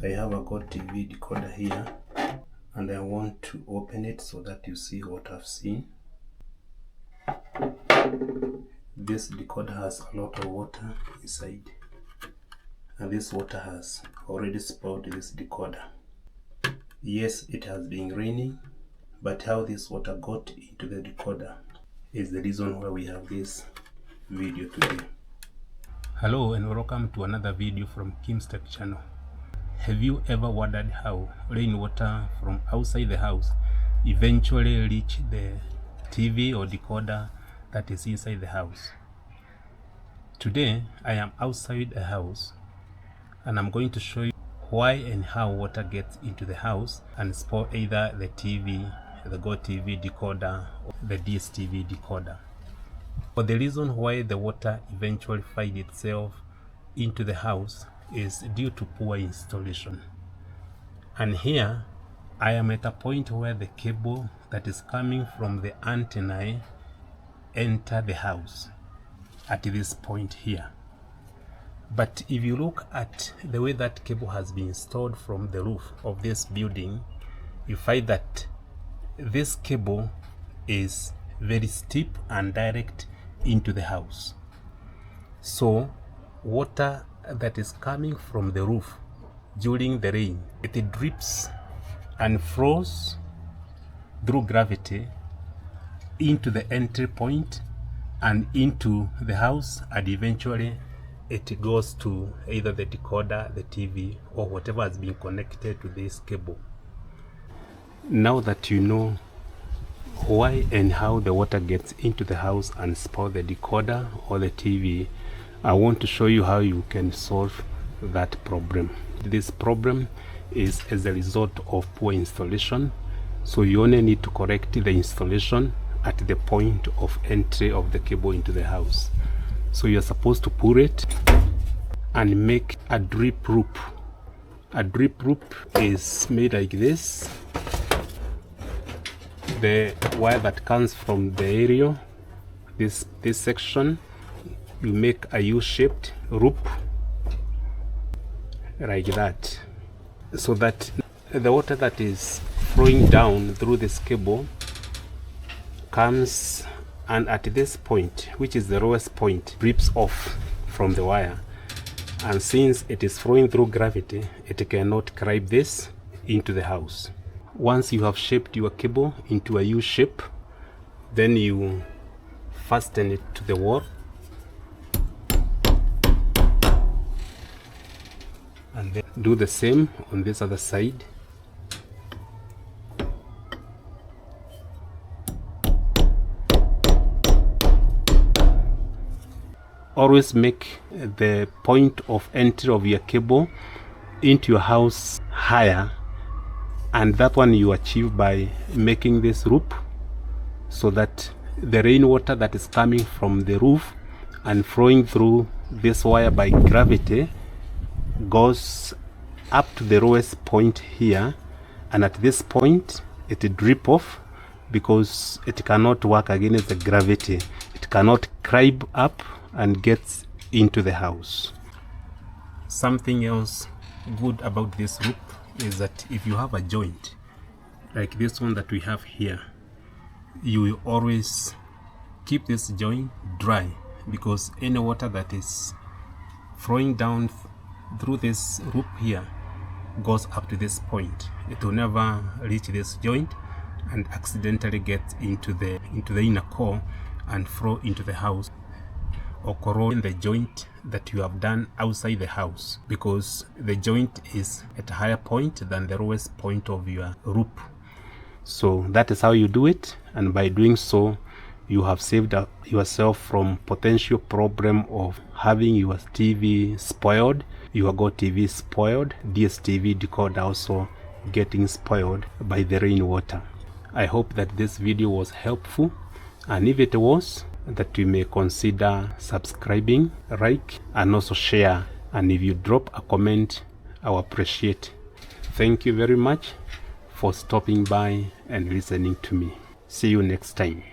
I have a Gotv decoder here, and I want to open it so that you see what I've seen. This decoder has a lot of water inside, and this water has already spoiled this decoder. Yes, it has been raining, but how this water got into the decoder is the reason why we have this video today. Hello and welcome to another video from Kim's Tech channel. Have you ever wondered how rainwater from outside the house eventually reach the TV or decoder that is inside the house? Today I am outside a house and I'm going to show you why and how water gets into the house and spoil either the TV, the Gotv decoder, or the DStv decoder. But the reason why the water eventually finds itself into the house is due to poor installation. And here I am at a point where the cable that is coming from the antenna enter the house at this point here. But if you look at the way that cable has been installed from the roof of this building, you find that this cable is very steep and direct into the house. So water that is coming from the roof during the rain, it drips and flows through gravity into the entry point and into the house, and eventually it goes to either the decoder, the TV, or whatever has been connected to this cable. Now that you know why and how the water gets into the house and spoil the decoder or the TV, I want to show you how you can solve that problem. This problem is as a result of poor installation, so you only need to correct the installation at the point of entry of the cable into the house. So you're supposed to pull it and make a drip loop. A drip loop is made like this. The wire that comes from the area, this section, you make a U-shaped loop like that, so that the water that is flowing down through this cable comes, and at this point, which is the lowest point, drips off from the wire. And since it is flowing through gravity, it cannot climb this into the house. Once you have shaped your cable into a U shape, then you fasten it to the wall, and then do the same on this other side. Always make the point of entry of your cable into your house higher, and that one you achieve by making this loop, so that the rainwater that is coming from the roof and flowing through this wire by gravity goes up to the lowest point here, and at this point it drip off because it cannot work against the gravity. It cannot climb up and gets into the house. Something else good about this loop is that if you have a joint like this one that we have here, you will always keep this joint dry, because any water that is flowing down through this loop here goes up to this point. It will never reach this joint and accidentally get into the inner core and flow into the house, or corrode the joint that you have done outside the house, because the joint is at a higher point than the lowest point of your loop. So that is how you do it, and by doing so you have saved yourself from potential problem of having your TV spoiled, your Gotv spoiled, DStv decoder also getting spoiled by the rainwater. I hope that this video was helpful, and if it was, that you may consider subscribing, like, and also share. And if you drop a comment, I will appreciate. Thank you very much for stopping by and listening to me. See you next time.